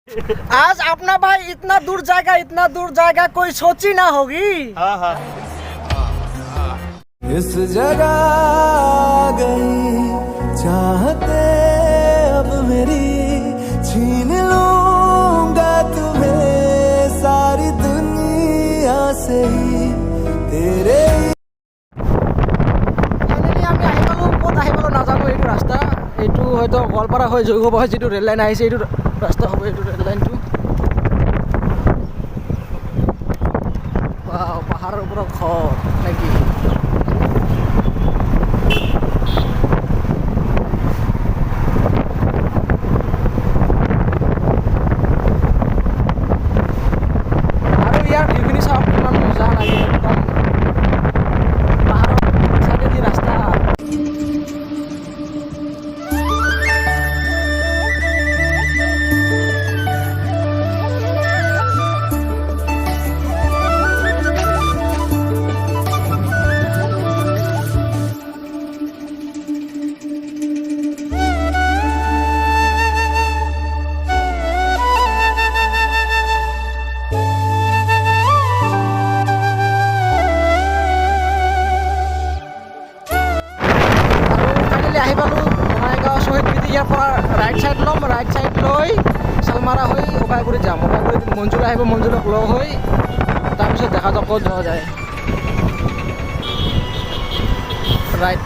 आज अपना भाई इतना दूर जाएगा कोई सोची ना होगी। हाँ हाँ इस जगह आ गई चाहते अब मेरी छीन लूंगा तुम्हें सारी दुनिया से ही तेरे रास्ता এইটো হয়তো গোৱালপাৰা হৈ জয়গোপাৰ যিটো ৰেল লাইন আহিছে এইটো ৰাস্তা হ'ব এইটো ৰেল লাইনটো পাহাৰৰ ওপৰত ঘৰ নেকি আৰু ইয়াৰ ভিউখিনি চাওক কিমান মজা লাগে একদম পাহাৰৰ চাইডেদি ৰাস্তা राइट साइड लई सालमारा हो उपायगुड़ी जाम उपायगुड़ी मंजुल आहिब मंजुलक लग हो तारपिছত देखा जाब कत जोৱা যায় राइट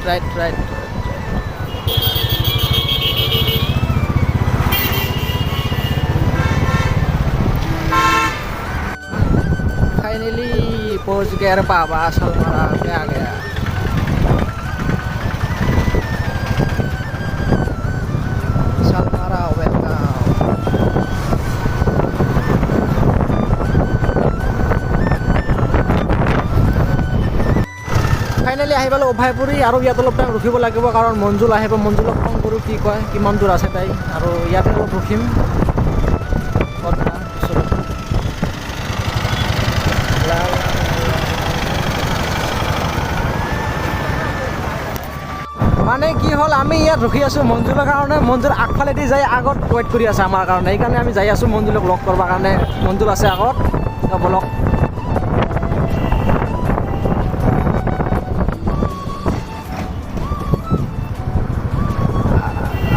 फाइनली पहुंच गए बाबा सालमारा पे आ गया ফাইনেলি আহি পালোঁ অভয়পুৰী আৰু ইয়াত অলপ টাইম ৰখিব লাগিব কাৰণ মঞ্জুল আহিব মঞ্জুলক ফোন কৰোঁ কি কয় কিমান দূৰ আছে তাই আৰু ইয়াতে অলপ ৰখিম মানে কি হ'ল আমি ইয়াত ৰখি আছোঁ মঞ্জুলৰ কাৰণে মঞ্জুল আগফালেদি যাই আগত ৱেইট কৰি আছে আমাৰ কাৰণে সেইকাৰণে আমি যাই আছোঁ মঞ্জুলক লগ কৰিবৰ কাৰণে মঞ্জুল আছে আগত বলক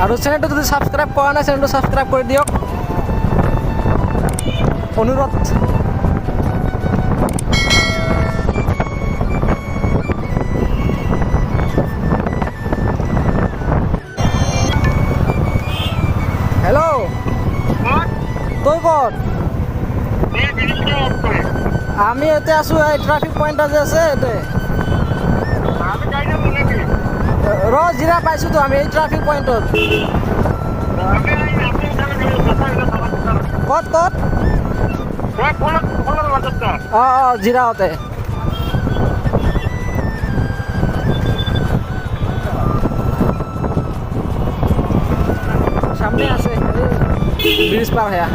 আৰু চেনেলটো যদি সাবস্ক্ৰাইব কৰা নাই চেনেলটো সাবস্ক্ৰাইব কৰি দিয়ক অনুৰোধ হেল্ল' তই ক'ত আমি এতিয়া আছোঁ এই ট্ৰাফিক পইণ্ট যে আছে ইয়াতে ৰ জিৰা পাইছোঁতো আমি এই ট্ৰাফিক পইণ্টত ক'ত অঁ জিৰাতে সামনে আছে ব্রিজ পার হ্যাঁ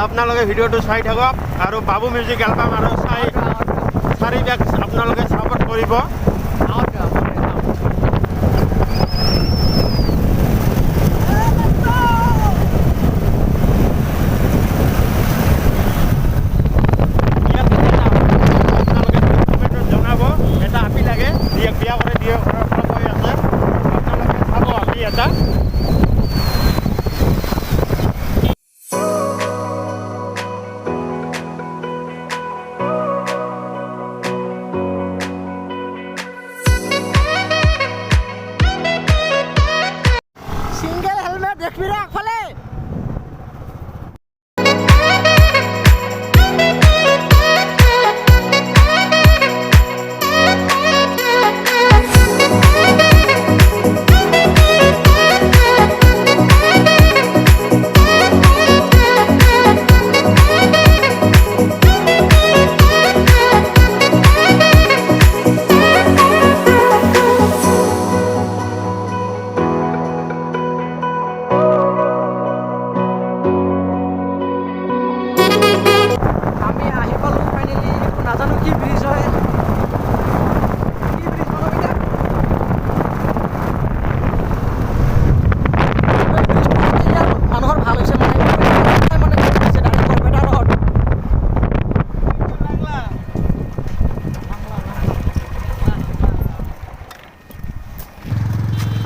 আপোনালোকে ভিডিঅ'টো চাই থাকক আৰু বাবু মিউজিক এলবাম আৰু চাৰিবাক আপোনালোকে ছাপোৰ্ট কৰিব জনাব এটা আপি লাগে বিয়া কৰি দিয়ে কৈ আছে আপোনালোকে চাব আপি এটা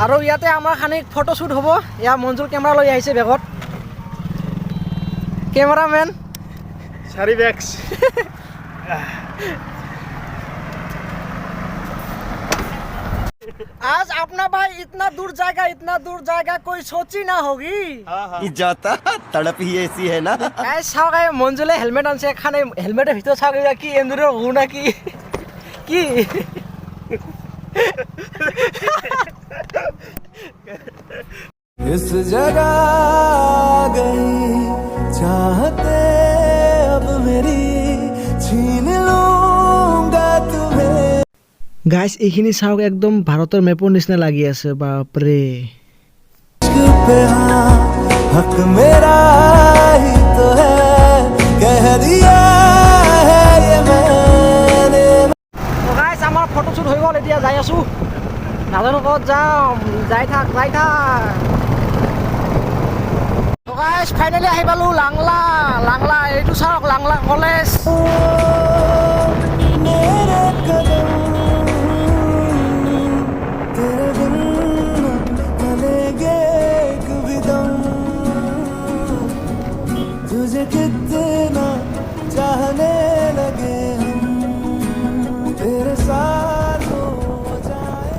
আৰু ইয়াতে আমাৰ খানিক ফটোশ্বুট হ'ব ইয়াৰ মঞ্জুল কেমেৰা লৈ আহিছে বেগত कैमरामैन सारी बैग्स आज अपना भाई इतना दूर जाएगा कोई सोची ना होगी जाता तड़प ही ऐसी है ना ऐसा गए मंजुले हेलमेट आनसे खाने हेलमेट ভিতর ছাগা কি এন্দুরে হু নাকি কি इस जगह गई चाहते अब मेरी छीन लूंगा तुम्हें গাইস এইখিনি চাওক একদম ভাৰতৰ মেপৰ নিচিনা লাগি আছে বাপৰে पे हाँ हक मेरा ही तो है कह दिया है ये मैंने তো গাইস আমাৰ ফটোশ্বুট হৈ গ'ল এতিয়া যাই আছো নাজানো ক'ত যাম যাই থাক তো গাইস ফাইনালি আহি পালো langla এইটো চাওক langla কলেজ मेरे कदम तेरे बिन चलेंगे एक भी दम तुझे कितना चाहने लगे हम तेरे साथ हो जाए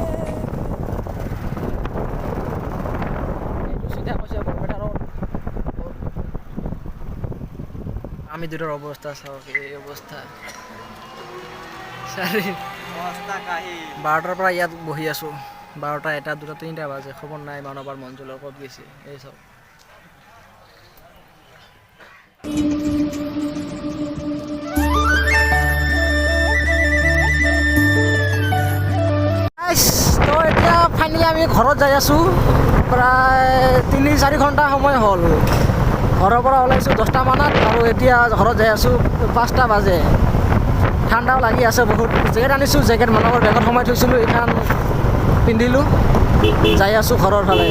আমি দুটোর অবস্থা চাওক এই অবস্থা সারি 12টাৰ পৰা ইয়াত বহি আছো 12টা 1টা 2টা 3টা বাজে খবৰ নাই মানৱৰ মঞ্জুলৰ ক'ত গৈছে এই সব তো এতিয়া ফাইনেলি আমি ঘৰত যাই আছো প্ৰায় 3-4 ঘণ্টা সময় হ'ল ঘৰৰ পৰা ওলাইছো 10টা মানত আৰু এতিয়া ঘৰত যাই আছো 5টা বাজে ঠাণ্ডাও লাগি আছে বহুত জেকেট আনিছো জেকেট মানৱৰ বেগত সোমাই থৈছিলো এইখন পিন্ধিলো যাই আছো ঘৰৰ ফালে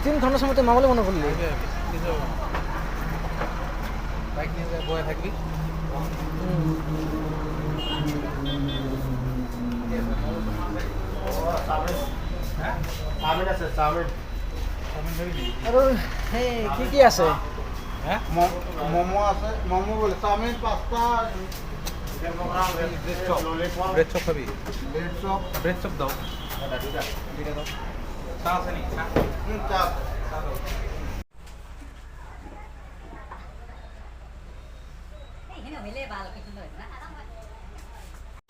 তিন ঘন্টার সময় তুই মামলে মনে করলি বাইক নিয়ে যায় বয়ে থাকবি আৰু হে কি আছে হ্যাঁ মোমো আছে মোমো বলে চাউমিন পাস্তা ব্রেড চপ খাবি ব্রেড চপ দাও চা আছে নি চা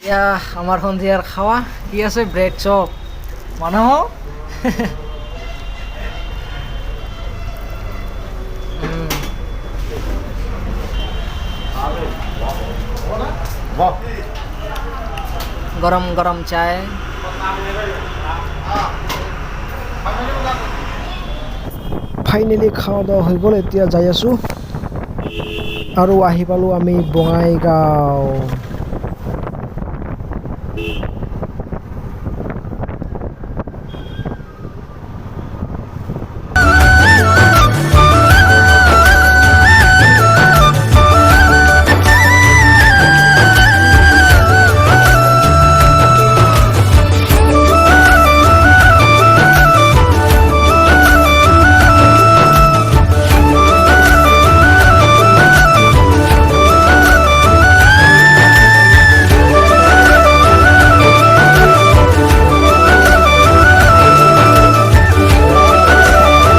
ইয়া আমার সন্ধিয়ার খাওয়া কি আছে ব্রেড চপ মানুহ গরম গরম চায় ফাইনেলি খাওয়া দাওয়া হৈ গ'ল এতিয়া যাই আছো আৰু আহি পালো আমি বঙাইগাঁও